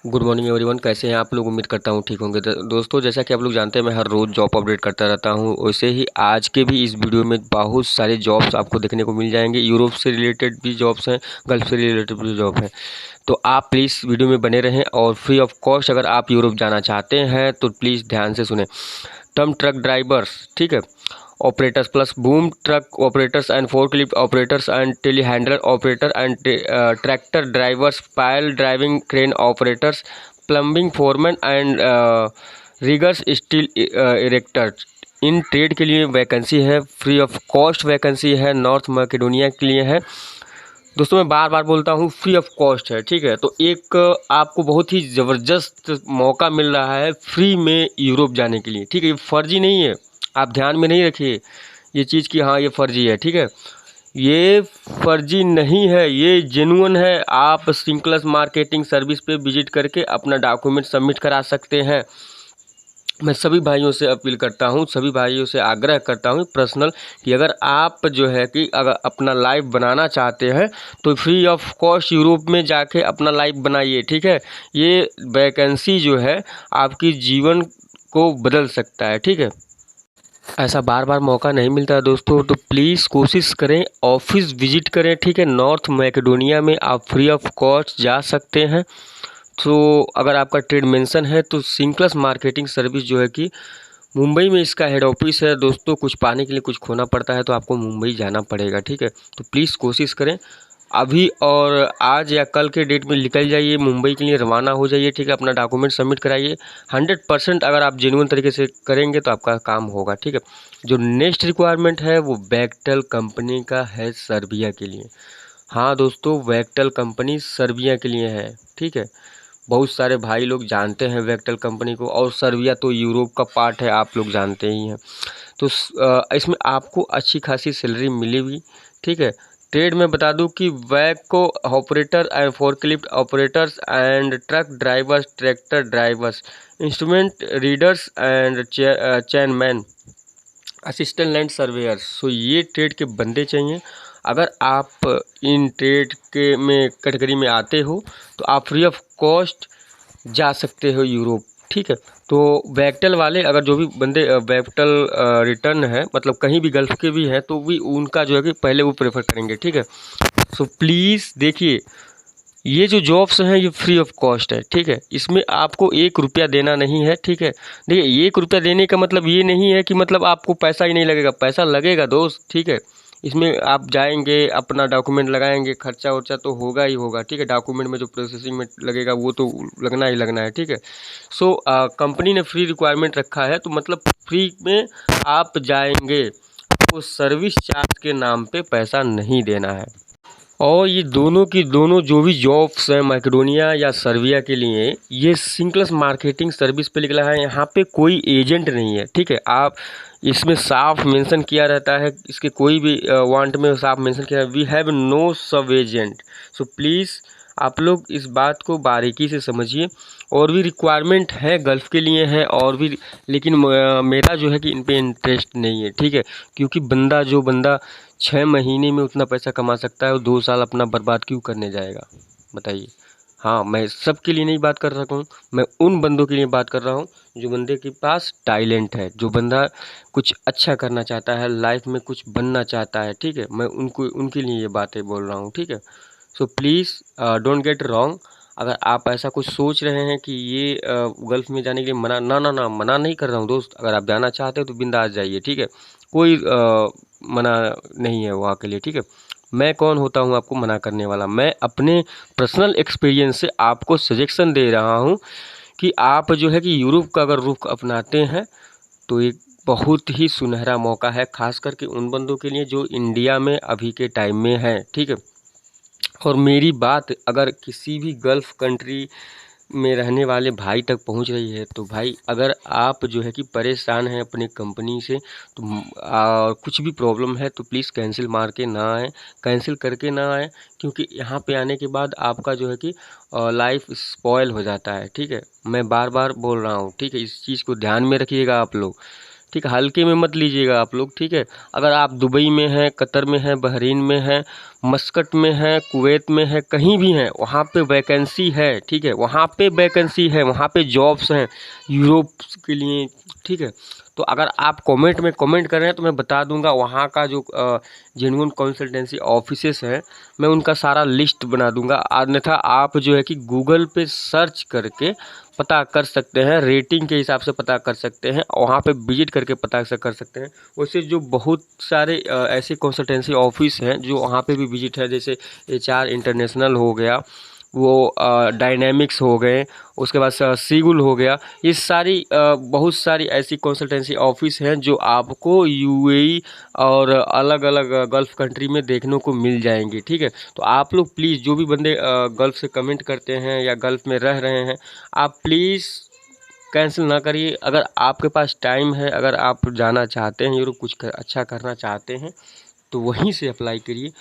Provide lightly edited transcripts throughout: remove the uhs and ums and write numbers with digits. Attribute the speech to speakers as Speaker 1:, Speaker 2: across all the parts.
Speaker 1: Good morning everyone. कैसे हैं आप लोग? उम्मीद करता हूँ ठीक होंगे। दोस्तों, जैसा कि आप लोग जानते हैं मैं हर रोज़ जॉब अपडेट करता रहता हूँ। वैसे ही आज के भी इस वीडियो में बहुत सारे जॉब्स आपको देखने को मिल जाएंगे। यूरोप से रिलेटेड भी जॉब्स हैं, गल्फ से रिलेटेड भी जॉब हैं। तो आप प्लीज़ वीडियो में बने रहें और फ्री ऑफ कॉस्ट अगर आप यूरोप जाना चाहते हैं तो प्लीज़ ध्यान से सुने। टर्म ट्रक ड्राइवर्स, ठीक है, operators plus boom truck operators and forklift operators and telehandler operator and tractor drivers, pile driving crane operators, plumbing foreman and riggers, steel erectors. इन ट्रेड के लिए वैकेंसी है, फ्री ऑफ कॉस्ट वैकेंसी है, North Macedonia के लिए है। दोस्तों, मैं बार बार बोलता हूँ फ्री ऑफ कॉस्ट है, ठीक है। तो एक आपको बहुत ही ज़बरदस्त मौका मिल रहा है फ्री में यूरोप जाने के लिए, ठीक है। ये फर्जी नहीं है, आप ध्यान में नहीं रखिए ये चीज़ कि हाँ ये फर्जी है, ठीक है। ये फर्जी नहीं है, ये जेन्युइन है। आप सिंक्लस मार्केटिंग सर्विस पे विजिट करके अपना डॉक्यूमेंट सबमिट करा सकते हैं। मैं सभी भाइयों से अपील करता हूँ, सभी भाइयों से आग्रह करता हूँ पर्सनल कि अगर आप जो है कि अगर अपना लाइफ बनाना चाहते हैं तो फ्री ऑफ कॉस्ट यूरोप में जाके अपना लाइफ बनाइए, ठीक है। ये वैकेंसी जो है आपकी जीवन को बदल सकता है, ठीक है। ऐसा बार बार मौका नहीं मिलता है दोस्तों, तो प्लीज़ कोशिश करें, ऑफिस विजिट करें, ठीक है। नॉर्थ मैकेडोनिया में आप फ्री ऑफ कॉस्ट जा सकते हैं। तो अगर आपका ट्रेड मेंशन है तो सिंक्लस मार्केटिंग सर्विस जो है कि मुंबई में इसका हेड ऑफिस है दोस्तों। कुछ पाने के लिए कुछ खोना पड़ता है तो आपको मुंबई जाना पड़ेगा, ठीक है। तो प्लीज़ कोशिश करें अभी और आज या कल के डेट में निकल जाइए, मुंबई के लिए रवाना हो जाइए, ठीक है। अपना डॉक्यूमेंट सबमिट कराइए। 100% अगर आप जेन्युइन तरीके से करेंगे तो आपका काम होगा, ठीक है। जो नेक्स्ट रिक्वायरमेंट है वो वेक्टल कंपनी का है सर्बिया के लिए। हाँ दोस्तों, वेक्टल कंपनी सर्बिया के लिए है, ठीक है। बहुत सारे भाई लोग जानते हैं वेक्टल कंपनी को, और सर्बिया तो यूरोप का पार्ट है, आप लोग जानते ही हैं। तो इसमें आपको अच्छी खासी सैलरी मिलेगी, ठीक है। ट्रेड में बता दूं कि वैको operator and forklift operators and truck drivers, tractor drivers, instrument readers and chainman, assistant land surveyor. So ये ट्रेड के बंदे चाहिए। अगर आप इन ट्रेड के में कैटेगरी में आते हो तो आप फ्री ऑफ कॉस्ट जा सकते हो यूरोप, ठीक है। तो वेक्टल वाले अगर जो भी बंदे वेक्टल रिटर्न है, मतलब कहीं भी गल्फ के भी हैं, तो भी उनका जो है कि पहले वो प्रेफर करेंगे, ठीक है। सो प्लीज़ देखिए, ये जो जॉब्स हैं ये फ्री ऑफ कॉस्ट है, ठीक है। इसमें आपको 1 रुपया देना नहीं है, ठीक है। देखिए, 1 रुपया देने का मतलब ये नहीं है कि मतलब आपको पैसा ही नहीं लगेगा, पैसा लगेगा दोस्त, ठीक है। इसमें आप जाएंगे, अपना डॉक्यूमेंट लगाएंगे, खर्चा वर्चा तो होगा ही होगा, ठीक है। डॉक्यूमेंट में जो प्रोसेसिंग में लगेगा वो तो लगना ही लगना है, ठीक है। सो कंपनी ने फ्री रिक्वायरमेंट रखा है तो मतलब फ्री में आप जाएंगे, तो सर्विस चार्ज के नाम पे पैसा नहीं देना है। और ये दोनों की दोनों जो भी जॉब्स हैं मैकेडोनिया या सर्बिया के लिए, ये सिंक्लस मार्केटिंग सर्विस पे निकला है। यहाँ पे कोई एजेंट नहीं है, ठीक है। आप इसमें साफ मेंशन किया रहता है, इसके कोई भी वांट में साफ मेंशन किया है, वी हैव नो सब एजेंट। सो प्लीज़ आप लोग इस बात को बारीकी से समझिए। और भी रिक्वायरमेंट है, गल्फ़ के लिए है और भी, लेकिन मेरा जो है कि इन पे इंटरेस्ट नहीं है, ठीक है। क्योंकि जो बंदा 6 महीने में उतना पैसा कमा सकता है, वो 2 साल अपना बर्बाद क्यों करने जाएगा, बताइए। हाँ, मैं सबके लिए नहीं बात कर रहा हूँ, मैं उन बंदों के लिए बात कर रहा हूँ जो बंदे के पास टैलेंट है, जो बंदा कुछ अच्छा करना चाहता है, लाइफ में कुछ बनना चाहता है, ठीक है। मैं उनके लिए ये बातें बोल रहा हूँ, ठीक है। So please don't get wrong. अगर आप ऐसा कुछ सोच रहे हैं कि ये गल्फ़ में जाने के लिए मना नहीं कर रहा हूँ दोस्त। अगर आप जाना चाहते हो तो बिंदास जाइए, ठीक है। कोई मना नहीं है वहाँ के लिए, ठीक है। मैं कौन होता हूँ आपको मना करने वाला? मैं अपने पर्सनल एक्सपीरियंस से आपको सजेशन दे रहा हूँ कि आप जो है कि यूरोप का अगर रुख अपनाते हैं तो एक बहुत ही सुनहरा मौका है, खास करके उन बंदों के लिए जो इंडिया में अभी के टाइम में हैं, ठीक है। और मेरी बात अगर किसी भी गल्फ़ कंट्री में रहने वाले भाई तक पहुंच रही है तो भाई, अगर आप जो है कि परेशान हैं अपनी कंपनी से, तो कुछ भी प्रॉब्लम है तो प्लीज़ कैंसिल मार के ना आए, कैंसिल करके ना आए। क्योंकि यहाँ पे आने के बाद आपका जो है कि लाइफ स्पॉयल हो जाता है, ठीक है। मैं बार बार बोल रहा हूँ, ठीक है। इस चीज़ को ध्यान में रखिएगा आप लोग, ठीक है, हल्के में मत लीजिएगा आप लोग, ठीक है। अगर आप दुबई में हैं, कतर में हैं, बहरीन में हैं, मस्कट में हैं, कुवैत में हैं, कहीं भी हैं, वहाँ पे वैकेंसी है, ठीक है, वहाँ पे वैकेंसी है, वहाँ पे जॉब्स हैं यूरोप के लिए, ठीक है। तो अगर आप कमेंट में कमेंट कर रहे हैं तो मैं बता दूंगा वहाँ का जो जेन्युइन कंसल्टेंसी ऑफिसेस हैं, मैं उनका सारा लिस्ट बना दूंगा। अन्यथा आप जो है कि गूगल पे सर्च करके पता कर सकते हैं, रेटिंग के हिसाब से पता कर सकते हैं, वहाँ पे विजिट करके पता कर सकते हैं। वैसे जो बहुत सारे ऐसे कंसल्टेंसी ऑफिस हैं जो वहाँ पे भी विजिट है, जैसे HR इंटरनेशनल हो गया, वो डायनेमिक्स हो गए, उसके बाद सीगुल हो गया, ये सारी बहुत सारी ऐसी कंसल्टेंसी ऑफिस हैं जो आपको UAE और अलग अलग गल्फ़ कंट्री में देखने को मिल जाएंगी, ठीक है। तो आप लोग प्लीज़, जो भी बंदे गल्फ़ से कमेंट करते हैं या गल्फ़ में रह रहे हैं, आप प्लीज़ कैंसिल ना करिए। अगर आपके पास टाइम है, अगर आप जाना चाहते हैं यूरोप, कुछ अच्छा करना चाहते हैं, तो वहीं से अप्लाई करिए।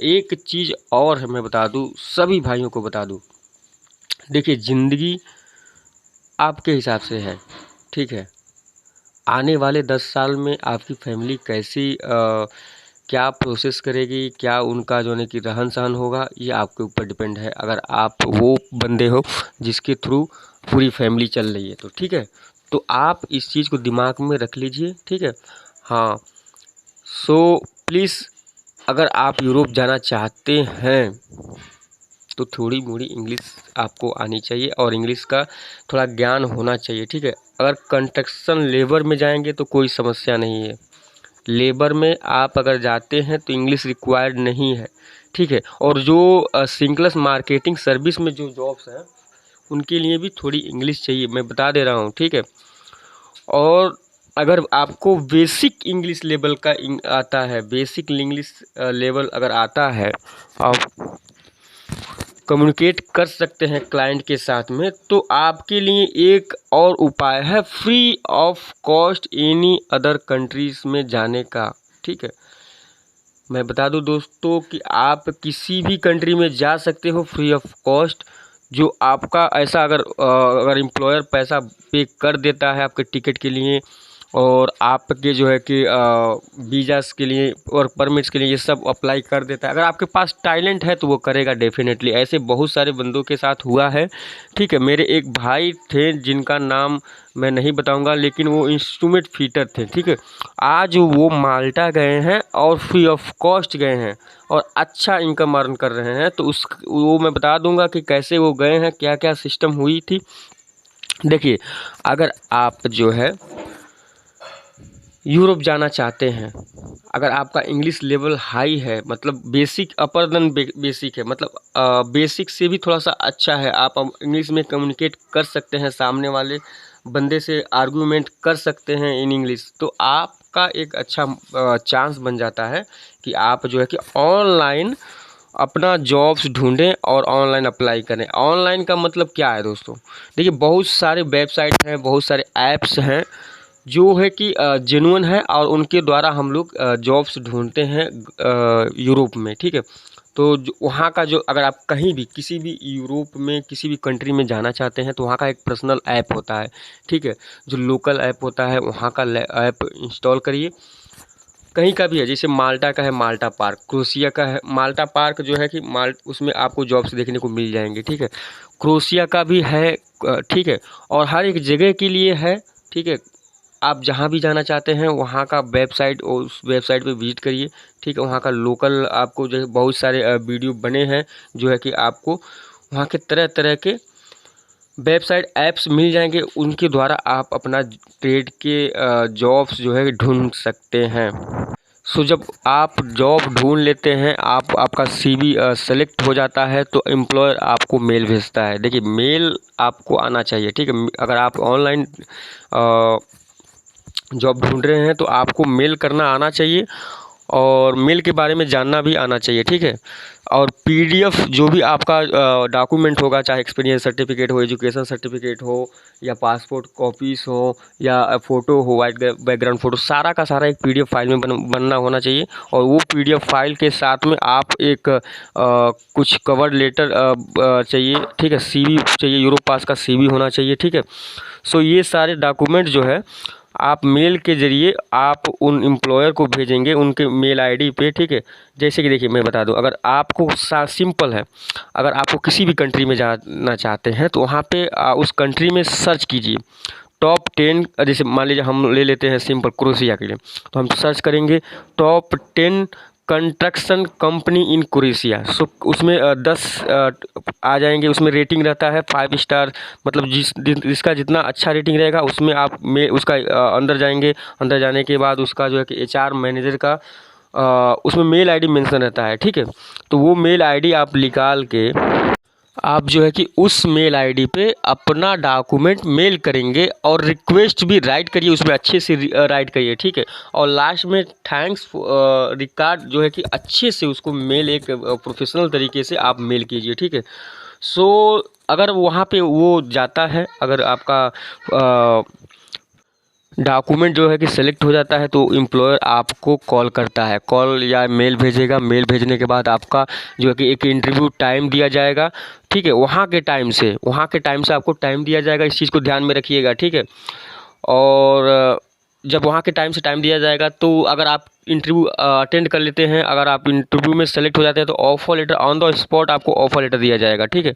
Speaker 1: एक चीज़ और है, मैं बता दूं, सभी भाइयों को बता दूं, देखिए ज़िंदगी आपके हिसाब से है, ठीक है। आने वाले 10 साल में आपकी फैमिली कैसी क्या प्रोसेस करेगी, क्या उनका जो है कि रहन सहन होगा, ये आपके ऊपर डिपेंड है। अगर आप वो बंदे हो जिसके थ्रू पूरी फैमिली चल रही है तो ठीक है, तो आप इस चीज़ को दिमाग में रख लीजिए, ठीक है। हाँ, सो प्लीज़, अगर आप यूरोप जाना चाहते हैं तो थोड़ी मोड़ी इंग्लिश आपको आनी चाहिए और इंग्लिश का थोड़ा ज्ञान होना चाहिए, ठीक है। अगर कंस्ट्रक्शन लेबर में जाएंगे तो कोई समस्या नहीं है, लेबर में आप अगर जाते हैं तो इंग्लिश रिक्वायर्ड नहीं है, ठीक है। और जो सिंगल्स मार्केटिंग सर्विस में जो जॉब्स हैं उनके लिए भी थोड़ी इंग्लिश चाहिए, मैं बता दे रहा हूँ, ठीक है। और अगर आपको बेसिक इंग्लिश लेवल का आता है, बेसिक इंग्लिश लेवल अगर आता है, आप कम्युनिकेट कर सकते हैं क्लाइंट के साथ में, तो आपके लिए एक और उपाय है, free of cost any other countries में जाने का, ठीक है। मैं बता दूं दोस्तों कि आप किसी भी कंट्री में जा सकते हो फ्री ऑफ कॉस्ट। जो आपका ऐसा अगर एम्प्लॉयर पैसा पे कर देता है आपके टिकट के लिए, और आपके जो है कि वीज़ास के लिए और परमिट्स के लिए ये सब अप्लाई कर देता है, अगर आपके पास टैलेंट है तो वो करेगा डेफिनेटली। ऐसे बहुत सारे बंदों के साथ हुआ है, ठीक है। मेरे एक भाई थे जिनका नाम मैं नहीं बताऊंगा, लेकिन वो इंस्ट्रूमेंट फिटर थे, ठीक है। आज वो माल्टा गए हैं और फ्री ऑफ कॉस्ट गए हैं और अच्छा इनकम अर्न कर रहे हैं। तो वो मैं बता दूंगा कि कैसे वो गए हैं, क्या क्या सिस्टम हुई थी। देखिए, अगर आप जो है यूरोप जाना चाहते हैं, अगर आपका इंग्लिश लेवल हाई है, मतलब बेसिक अपर देन बेसिक है, मतलब बेसिक से भी थोड़ा सा अच्छा है, आप इंग्लिश में कम्युनिकेट कर सकते हैं, सामने वाले बंदे से आर्गुमेंट कर सकते हैं इन इंग्लिश, तो आपका एक अच्छा चांस बन जाता है कि आप जो है कि ऑनलाइन अपना जॉब्स ढूंढें और ऑनलाइन अप्लाई करें। ऑनलाइन का मतलब क्या है दोस्तों, देखिए बहुत सारे वेबसाइट हैं, बहुत सारे ऐप्स हैं जो है कि जेन्युइन है और उनके द्वारा हम लोग जॉब्स ढूंढते हैं यूरोप में, ठीक है। तो वहाँ का जो, अगर आप कहीं भी किसी भी यूरोप में किसी भी कंट्री में जाना चाहते हैं तो वहाँ का एक पर्सनल ऐप होता है, ठीक है। जो लोकल ऐप होता है वहाँ का ऐप इंस्टॉल करिए, कहीं का भी है, जैसे माल्टा का है माल्टा पार्क, क्रोशिया का है माल्टा पार्क, जो है कि उसमें आपको जॉब्स देखने को मिल जाएंगे, ठीक है। क्रोशिया का भी है, ठीक है। और हर एक जगह के लिए है, ठीक है। आप जहाँ भी जाना चाहते हैं वहाँ का वेबसाइट, उस वेबसाइट पे विजिट करिए, ठीक है। वहाँ का लोकल आपको जो है बहुत सारे वीडियो बने हैं जो है कि आपको वहाँ के तरह तरह के वेबसाइट ऐप्स मिल जाएंगे, उनके द्वारा आप अपना ट्रेड के जॉब्स जो है ढूंढ सकते हैं। सो जब आप जॉब ढूंढ लेते हैं, आपका CV सेलेक्ट हो जाता है, तो एम्प्लॉयर आपको मेल भेजता है। देखिए मेल आपको आना चाहिए, ठीक है। अगर आप ऑनलाइन जॉब ढूंढ रहे हैं तो आपको मेल करना आना चाहिए और मेल के बारे में जानना भी आना चाहिए, ठीक है। और PDF जो भी आपका डॉक्यूमेंट होगा, चाहे एक्सपीरियंस सर्टिफिकेट हो, एजुकेशन सर्टिफिकेट हो, या पासपोर्ट कॉपीज़ हो, या फ़ोटो हो, वाइट बैकग्राउंड फ़ोटो, सारा का सारा एक PDF फाइल में बनना होना चाहिए। और वो PDF फाइल के साथ में आप एक कुछ कवर लेटर चाहिए, ठीक है। CV चाहिए, यूरोप पास का CV होना चाहिए, ठीक है। सो ये सारे डॉक्यूमेंट जो है आप मेल के ज़रिए आप उन एम्प्लॉयर को भेजेंगे उनके मेल आईडी पे, ठीक है। जैसे कि देखिए मैं बता दूं, अगर आपको सिंपल है, अगर आपको किसी भी कंट्री में जाना चाहते हैं तो वहाँ पे उस कंट्री में सर्च कीजिए टॉप 10। जैसे मान लीजिए हम ले लेते हैं सिंपल क्रोएशिया के लिए, तो हम सर्च करेंगे top 10 construction company in Croatia. So उसमें 10 आ जाएंगे। उसमें रेटिंग रहता है 5 स्टार, मतलब जिसका जितना अच्छा रेटिंग रहेगा उसमें आप में उसका अंदर जाएंगे। अंदर जाने के बाद उसका जो है कि एचआर मैनेजर का उसमें मेल आईडी मेंशन रहता है, ठीक है। तो वो मेल आईडी आप निकाल के आप जो है कि उस मेल आईडी पे अपना डॉक्यूमेंट मेल करेंगे और रिक्वेस्ट भी राइट करिए, उसमें अच्छे से राइट करिए, ठीक है। और लास्ट में थैंक्स रिकार्ड जो है कि अच्छे से उसको मेल एक प्रोफेशनल तरीके से आप मेल कीजिए, ठीक है। सो अगर वहाँ पे वो जाता है, अगर आपका डॉक्यूमेंट जो है कि सेलेक्ट हो जाता है तो एम्प्लॉयर आपको कॉल करता है, कॉल या मेल भेजेगा। मेल भेजने के बाद आपका जो है कि एक इंटरव्यू टाइम दिया जाएगा, ठीक है। वहाँ के टाइम से आपको टाइम दिया जाएगा, इस चीज़ को ध्यान में रखिएगा, ठीक है। और जब वहाँ के टाइम से टाइम दिया जाएगा तो अगर आप इंटरव्यू अटेंड कर लेते हैं, अगर आप इंटरव्यू में सेलेक्ट हो जाते हैं तो offer later on the spot आपको ऑफर लेटर दिया जाएगा, ठीक है।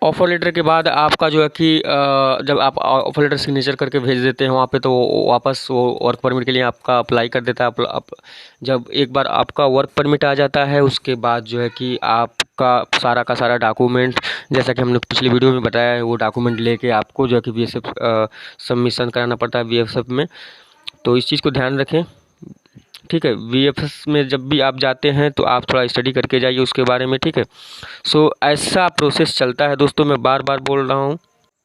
Speaker 1: ऑफ़र लेटर के बाद आपका जो है कि जब आप ऑफ़र लेटर सिग्नेचर करके भेज देते हैं वहाँ पे, तो वापस वो वर्क परमिट के लिए आपका अप्लाई कर देता है। जब एक बार आपका वर्क परमिट आ जाता है उसके बाद जो है कि आपका सारा का सारा डॉक्यूमेंट, जैसा कि हमने पिछली वीडियो में बताया है, वो डॉक्यूमेंट लेके आपको जो है कि बीएसएफ सबमिशन कराना पड़ता है बीएसएफ में। तो इस चीज़ को ध्यान रखें, ठीक है। वीएफएस में जब भी आप जाते हैं तो आप थोड़ा स्टडी करके जाइए उसके बारे में, ठीक है। सो ऐसा प्रोसेस चलता है दोस्तों, मैं बार बार बोल रहा हूँ।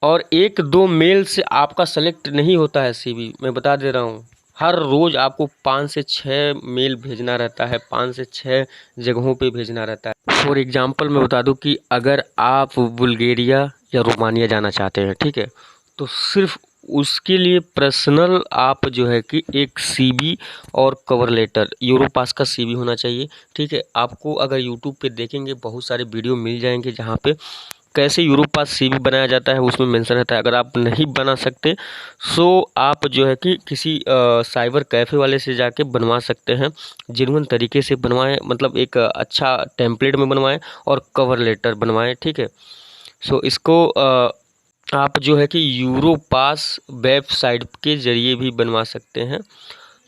Speaker 1: और 1-2 मेल से आपका सेलेक्ट नहीं होता है सीवी, मैं बता दे रहा हूँ। हर रोज़ आपको 5 से 6 मेल भेजना रहता है, 5 से 6 जगहों पे भेजना रहता है। फॉर एग्ज़ाम्पल मैं बता दूँ कि अगर आप बुल्गारिया या रोमानिया जाना चाहते हैं, ठीक है, तो सिर्फ उसके लिए पर्सनल आप जो है कि एक सीवी और कवर लेटर, यूरोपास का सीवी होना चाहिए, ठीक है। आपको अगर यूट्यूब पे देखेंगे बहुत सारे वीडियो मिल जाएंगे जहाँ पे कैसे यूरोपास सीवी बनाया जाता है, उसमें मेंशन रहता है। अगर आप नहीं बना सकते सो आप जो है कि किसी साइबर कैफ़े वाले से जाके बनवा सकते हैं। जेन्युइन तरीके से बनवाएं, मतलब एक अच्छा टेम्पलेट में बनवाएं और कवर लेटर बनवाएं, ठीक है। सो इसको आप जो है कि यूरोपास वेबसाइट के ज़रिए भी बनवा सकते हैं,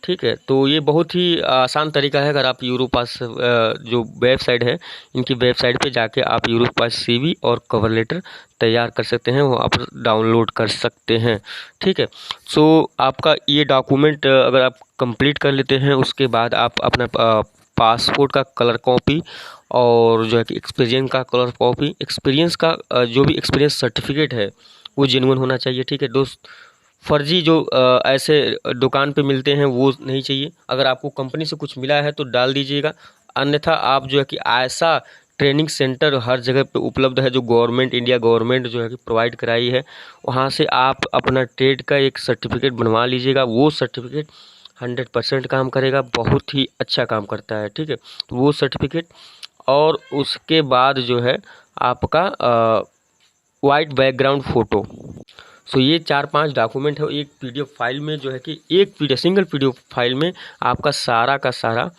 Speaker 1: ठीक है। तो ये बहुत ही आसान तरीका है। अगर आप यूरोपास जो वेबसाइट है, इनकी वेबसाइट पे जाके आप यूरोपास सीवी और कवर लेटर तैयार कर सकते हैं, वो आप डाउनलोड कर सकते हैं, ठीक है। सो आपका ये डॉक्यूमेंट अगर आप कंप्लीट कर लेते हैं उसके बाद आप अपना पासपोर्ट का कलर कॉपी और जो है कि एक्सपीरियंस का कलर कॉपी, एक्सपीरियंस का जो भी एक्सपीरियंस सर्टिफिकेट है वो जेन्युइन होना चाहिए, ठीक है दोस्त। फर्जी जो ऐसे दुकान पे मिलते हैं वो नहीं चाहिए। अगर आपको कंपनी से कुछ मिला है तो डाल दीजिएगा, अन्यथा आप जो है कि ऐसा ट्रेनिंग सेंटर हर जगह पे उपलब्ध है जो गवर्नमेंट, इंडिया गवर्नमेंट जो है कि प्रोवाइड कराई है, वहाँ से आप अपना ट्रेड का एक सर्टिफिकेट बनवा लीजिएगा। वो सर्टिफिकेट 100% काम करेगा, बहुत ही अच्छा काम करता है, ठीक है। तो वो सर्टिफिकेट और उसके बाद जो है आपका वाइट बैकग्राउंड फ़ोटो। सो ये 4-5 डॉक्यूमेंट है एक पीडीएफ फाइल में, जो है कि एक सिंगल पीडीएफ फाइल में आपका सारा का सारा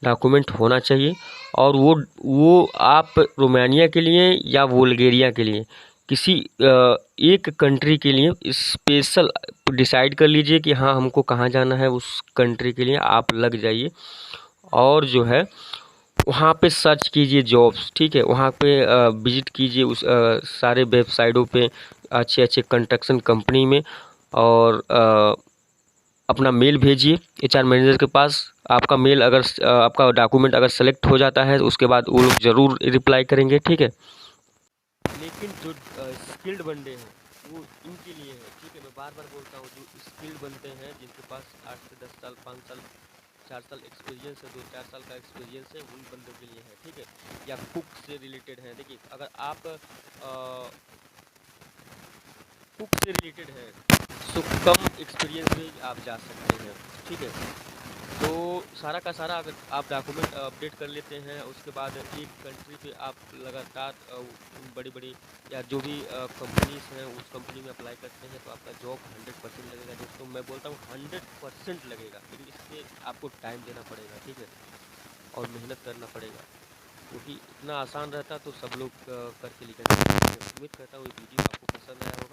Speaker 1: डॉक्यूमेंट होना चाहिए। और वो आप रोमानिया के लिए या बुल्गारिया के लिए किसी एक कंट्री के लिए स्पेशल डिसाइड कर लीजिए कि हाँ हमको कहाँ जाना है, उस कंट्री के लिए आप लग जाइए और जो है वहाँ पे सर्च कीजिए जॉब्स, ठीक है। वहाँ पे विजिट कीजिए उस सारे वेबसाइटों पे, अच्छे अच्छे कंस्ट्रक्शन कंपनी में, और अपना मेल भेजिए एचआर मैनेजर के पास। आपका मेल अगर आपका डॉक्यूमेंट अगर सेलेक्ट हो जाता है तो उसके बाद वो लोग ज़रूर रिप्लाई करेंगे, ठीक है। लेकिन जो स्किल्ड बंदे हैं वो इनके लिए है, ठीक है। मैं बार बार बोलता हूँ, जो स्किल्ड बनते हैं जिनके पास 8 से 10 साल, 5 साल, 4 साल एक्सपीरियंस है, 2-4 साल का एक्सपीरियंस है, उन बंदों के लिए है, ठीक है। या कुक से रिलेटेड है। देखिए अगर आप कुक से रिलेटेड है तो कम एक्सपीरियंस में आप जा सकते हैं, ठीक है। तो सारा का सारा अगर आप डॉक्यूमेंट अपडेट कर लेते हैं, उसके बाद एक कंट्री पे आप लगातार बड़ी-बड़ी या जो भी कंपनीज़ हैं उस कंपनी में अप्लाई करते हैं तो आपका जॉब 100% लगेगा दोस्तों। मैं बोलता हूँ 100% लगेगा, लेकिन इसके आपको टाइम देना पड़ेगा, ठीक है? और मेहनत करना पड़ेगा, क्योंकि इतना आसान रहता तो सब लोग करके निकल जाते हैं। उम्मीद करता हूँ ये वीडियो आपको पसंद आया हो।